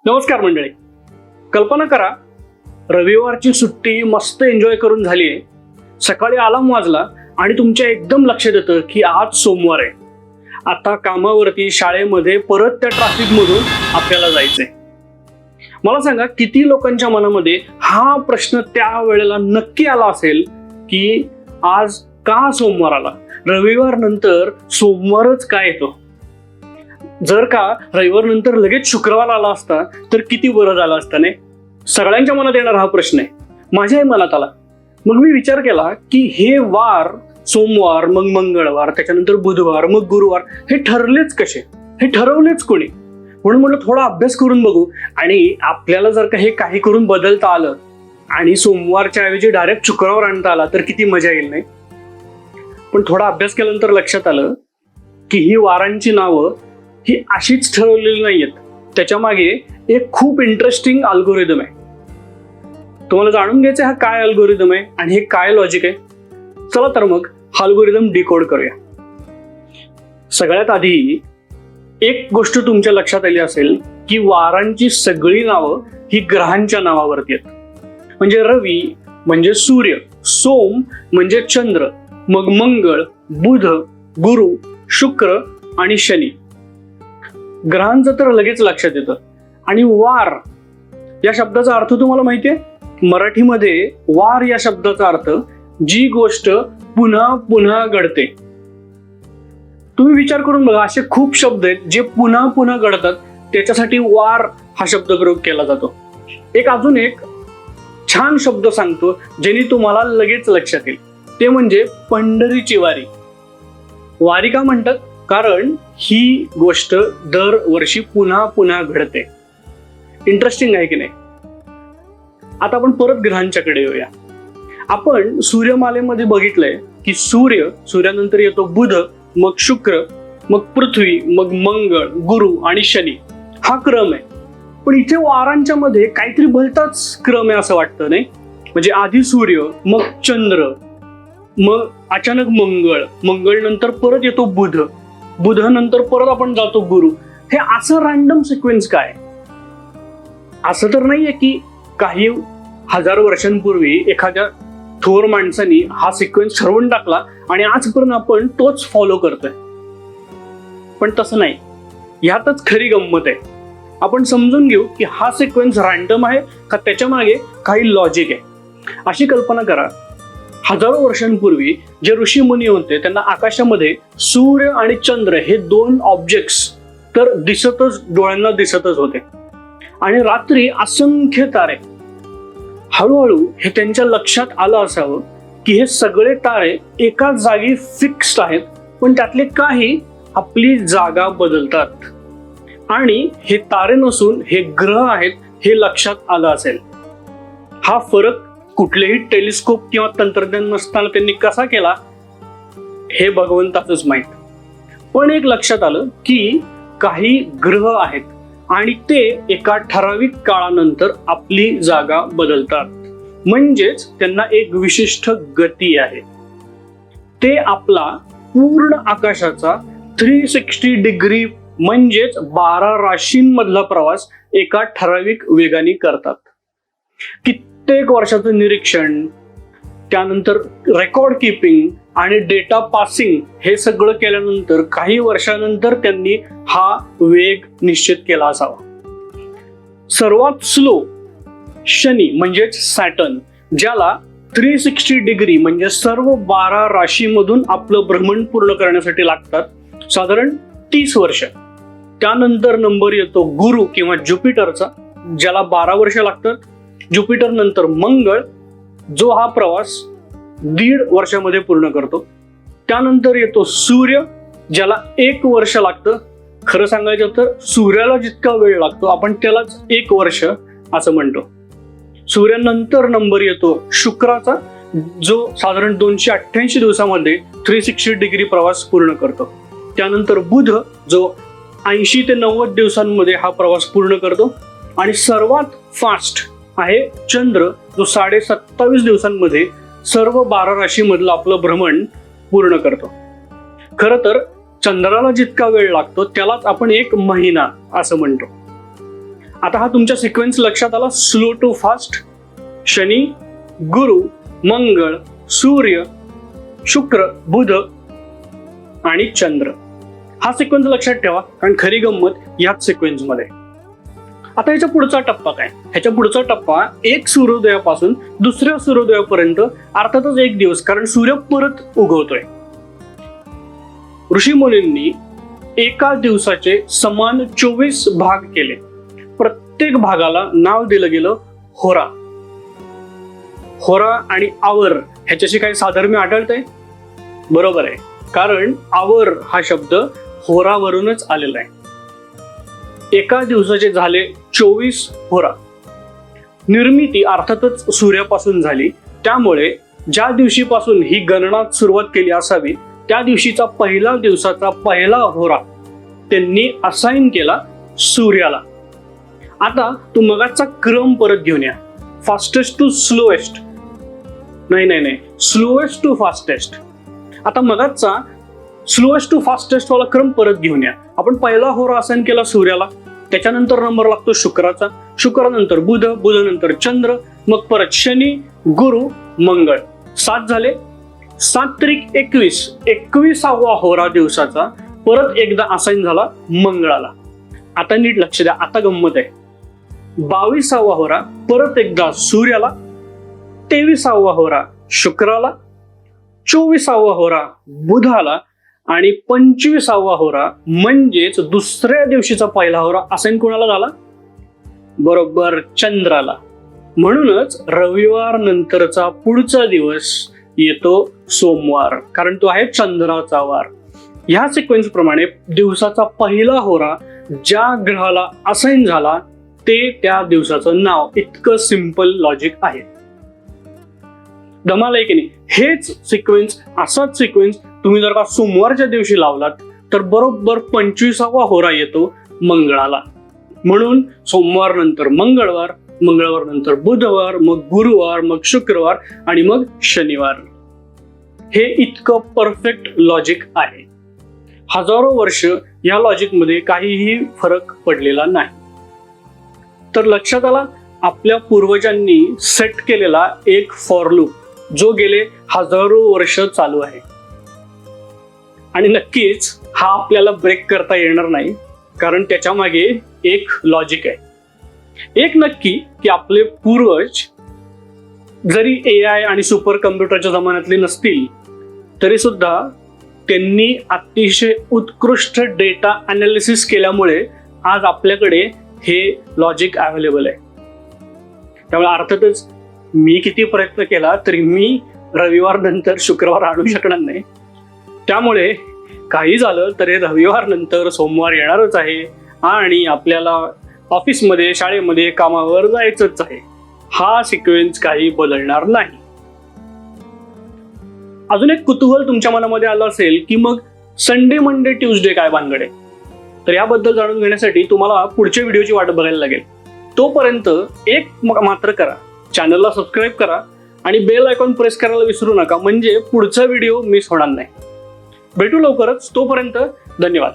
नमस्कार मंडळी. कल्पना करा, रविवारची सुट्टी मस्त एन्जॉय करून झालीये. सकाळी अलार्म वाजला आणि तुमच्या एकदम लक्षात येतं की आज सोमवार आहे. आता कामावरती, शाळेमध्ये परत त्या ट्रॅफिक मधून आपल्याला जायचंय. मला सांगा, किती लोकांच्या मनामध्ये हा प्रश्न त्या वेळेला नक्की आला असेल की आज का सोमवार आला? रविवार नंतर सोमवारच काय येतो? जर का रविवार नंतर लगेच शुक्रवार आला असता तर किती बरं झालं असतं नाही? सगळ्यांच्या मनात येणारा हा प्रश्न आहे. माझ्याही मनात आला. मग मी विचार केला की हे वार, सोमवार, मग मंगळवार, त्याच्यानंतर बुधवार, मग गुरुवार, हे ठरलेच कसे? हे ठरवलेच कोणी? म्हणून म्हटलं थोडा अभ्यास करून बघू. आणि आपल्याला जर का हे काही करून बदलता आलं आणि सोमवारच्या ऐवजी डायरेक्ट शुक्रवार आणता आला तर किती मजा येईल नाही? पण थोडा अभ्यास केल्यानंतर लक्षात आलं की ही वारांची नावं ही अशीच ठरवलेली नाहीयेत. त्याच्या मागे एक खूप इंटरेस्टिंग अल्गोरिदम आहे. तुम्हाला जाणून घ्यायचं हा काय अल्गोरिदम आहे आणि हे काय लॉजिक आहे. चला तर मग हा अल्गोरिदम डिकोड करूया. सगळ्यात आधी एक गोष्ट तुमच्या लक्षात आली असेल की वारांची सगळी नावं ही ग्रहांच्या नावावरती आहेत. म्हणजे रवी म्हणजे सूर्य, सोम म्हणजे चंद्र, मग मंगळ, बुध, गुरु, शुक्र आणि शनी. ग्रहांचं तर लगेच लक्षात येतं. आणि वार या शब्दाचा अर्थ तुम्हाला माहितीये? मराठीमध्ये वार या शब्दाचा अर्थ जी गोष्ट पुन्हा पुन्हा घडते. तुम्ही विचार करून बघा, असे खूप शब्द आहेत जे पुन्हा पुन्हा घडतात, त्याच्यासाठी वार हा शब्द प्रयोग केला जातो. अजून एक छान शब्द सांगतो ज्याने तुम्हाला लगेच लक्षात येईल. ते म्हणजे पंढरीची वारी. वारी का म्हणतात? कारण ही गोष्ट दरवर्षी पुन्हा पुन्हा घडते. इंटरेस्टिंग आहे की नाही? आता आपण परत ग्रहांच्याकडे येऊया. आपण सूर्यमालेमध्ये बघितलंय की सूर्यानंतर येतो बुध, मग शुक्र, मग पृथ्वी, मग मंगळ, गुरु आणि शनी. हा क्रम आहे. पण इथे वारांच्या मध्ये काहीतरी भलताच क्रम आहे असं वाटतं नाही? म्हणजे आधी सूर्य, मग चंद्र, मग अचानक मंगळ नंतर परत येतो बुध नंतर परत आपण जातो गुरु. हे असं रॅन्डम सिक्वेन्स काय? असं तर नाहीये की काही हजार वर्षांपूर्वी एखाद्या थोर माणसानी हा सिक्वेन्स ठरवून टाकला आणि आजपर्यंत आपण तोच फॉलो करतोय. पण तसं नाही. ह्यातच खरी गंमत आहे. आपण समजून घेऊ की हा सिक्वेन्स रॅन्डम आहे का त्याच्या मागे काही लॉजिक आहे. अशी कल्पना करा, हजारो वर्षांपूर्वी जे ऋषी मुनी होते त्यांना आकाशामध्ये सूर्य आणि चंद्र हे दोन ऑब्जेक्ट्स तर डोळ्यांना दिसतच होते. आणि रात्री असंख्य तारे. हळूहळू हे त्यांच्या लक्षात आलं असावं की हे सगळे तारे एकाच जागी फिक्स्ड आहेत, पण त्यातले काही आपली जागा बदलतात. आणि हे तारे नसून हे ग्रह आहेत हे लक्षात आलं असेल. हा फरक कुठलेही टेलिस्कोप किंवा तंत्रज्ञान नसताना त्यांनी कसा केला हे भगवंताचंच माहित. पण एक लक्षात आलं की काही ग्रह आहेत आणि ते एका ठराविक काळानंतर आपली जागा बदलतात. म्हणजेच त्यांना एक विशिष्ट गती आहे. ते आपला पूर्ण आकाशाचा 360 डिग्री म्हणजेच 12 राशींमधला प्रवास एका ठराविक वेगाने करतात. कित्येक वर्षाचं निरीक्षण, त्यानंतर रेकॉर्ड किपिंग आणि डेटा पासिंग हे सगळं केल्यानंतर काही वर्षानंतर त्यांनी हा वेग निश्चित केला असावा. सर्वात स्लो शनी म्हणजेच सॅटर्न, ज्याला 360 डिग्री म्हणजे सर्व 12 राशीमधून आपलं भ्रमण पूर्ण करण्यासाठी लागतात साधारण 30 वर्ष. त्यानंतर नंबर येतो गुरु किंवा ज्युपिटरचा, ज्याला 12 वर्ष लागतात. ज्युपिटर नंतर मंगळ, जो हा प्रवास 1.5 वर्षामध्ये पूर्ण करतो. त्यानंतर येतो सूर्य, ज्याला 1 वर्ष लागतं. खरं सांगायचं तर सूर्याला जितका वेळ लागतो आपण त्यालाच 1 वर्ष असं म्हणतो. सूर्यानंतर नंबर येतो शुक्राचा, जो साधारण 288 दिवसामध्ये 360 डिग्री प्रवास पूर्ण करतो. त्यानंतर बुध, जो 80 ते 90 दिवसांमध्ये हा प्रवास पूर्ण करतो. आणि सर्वात फास्ट आहे चंद्र, जो 27.5 दिवसांमध्ये सर्व 12 राशीमधलं आपलं भ्रमण पूर्ण करतो. खरं तर चंद्राला जितका वेळ लागतो त्यालाच आपण 1 महिना असं म्हणतो. आता हा तुमच्या सिक्वेन्स लक्षात आला. स्लो टू फास्ट, शनी, गुरु, मंगळ, सूर्य, शुक्र, बुध आणि चंद्र. हा सिक्वेन्स लक्षात ठेवा, कारण खरी गंमत याच सिक्वेन्स मध्ये. आता ह्याच्या पुढचा टप्पा काय? ह्याच्या पुढचा टप्पा एक सूर्योदयापासून दुसऱ्या सूर्योदयापर्यंत, अर्थातच एक दिवस, कारण सूर्य परत उगवतोय. ऋषी मुनींनी एका दिवसाचे समान 24 भाग केले. प्रत्येक भागाला नाव दिलं गेलं होरा. होरा आणि आवर ह्याच्याशी काही साधर्म्य आढळतंय? बरोबर आहे, कारण आवर हा शब्द होरावरूनच आलेला आहे. एका दिवसाचे झाले 24 होरा. निर्मिती अर्थातच सूर्यापासून झाली, त्यामुळे ज्या दिवशीपासून ही गणना सुरुवात केली असावी त्या दिवशीचा पहिला दिवसाचा पहिला होरा त्यांनी असाइन केला सूर्याला. आता तू मगाचा क्रम परत घेऊन या. फास्टेस्ट टू स्लोएस्ट, नाही, स्लोएस्ट टू फास्टेस्ट. आता मगाचा स्लोएस्ट टू फास्टेस्ट वाला क्रम परत घेऊन या. आपण पहिला होरा असाइन केला सूर्याला, त्याच्यानंतर नंबर लागतो शुक्राचा, शुक्रानंतर बुध, बुधनंतर चंद्र, मग परत शनी, गुरु, मंगळ. 7 झाले. 7 त्रिक 21, 21वा होरा दिवसाचा परत एकदा असाइन झाला मंगळाला. आता नीट लक्ष द्या, आता गंमत आहे. 22वा होरा परत एकदा सूर्याला, 23वा होरा शुक्राला, 24वा होरा बुधाला आणि 25वा होरा म्हणजेच दुसऱ्या दिवशीचा पहिला होरा असाइन कोणाला झाला? बरोबर, चंद्राला. म्हणूनच रविवार नंतरचा पुढचा दिवस येतो सोमवार, कारण तो आहे चंद्राचा वार. ह्या सिक्वेन्स प्रमाणे दिवसाचा पहिला होरा ज्या ग्रहाला असाइन झाला ते त्या दिवसाचं नाव. इतकं सिंपल लॉजिक आहे. धमाल आहे की नाही? हेच सिक्वेन्स, असाच सिक्वेन्स तुम्ही जर का सोमवारच्या दिवशी लावलात तर बरोबर 25वा होरा येतो मंगळाला. म्हणून सोमवार नंतर मंगळवार, मंगळवार नंतर बुधवार, मग गुरुवार, मग शुक्रवार आणि मग शनिवार. हे इतकं परफेक्ट लॉजिक आहे. हजारो वर्ष या लॉजिक मध्ये काहीही फरक पडलेला नाही. तर लक्षात आला, आपल्या पूर्वजांनी सेट केलेला एक फॉर लूप जो गेले हजारो वर्ष चालू आहे. आणि नक्कीच हा आपल्याला ब्रेक करता येणार नाही, कारण त्याच्या मागे एक लॉजिक आहे. एक नक्की की आपले पूर्वज जरी AI आणि सुपर कम्प्युटरच्या जमान्यातले नसतील तरी सुद्धा त्यांनी अतिशय उत्कृष्ट डेटा अनालिसिस केल्यामुळे आज आपल्याकडे हे लॉजिक अवेलेबल आहे. त्यामुळे अर्थातच मी किती प्रयत्न केला तरी मी रविवार नंतर शुक्रवार आणू शकणार नाही. त्यामुळे काही झालं तरी रविवार नंतर सोमवार येणारच आहे आणि आपल्याला ऑफिसमध्ये, शाळेमध्ये, कामावर जायचंच आहे. हा सिक्वेन्स काही बदलणार नाही. अजून एक कुतूहल तुमच्या मनामध्ये आलं असेल की मग संडे, मंडे, ट्यूजडे काय भानगड आहे? तर याबद्दल जाणून घेण्यासाठी तुम्हाला पुढच्या व्हिडिओची वाट बघायला लागेल. तोपर्यंत एक मात्र करा, चॅनलला सबस्क्राईब करा आणि बेल आयकॉन प्रेस करायला विसरू नका, म्हणजे पुढचा व्हिडिओ मिस होणार नाही. भेटू लवकरच. तोपर्यंत धन्यवाद.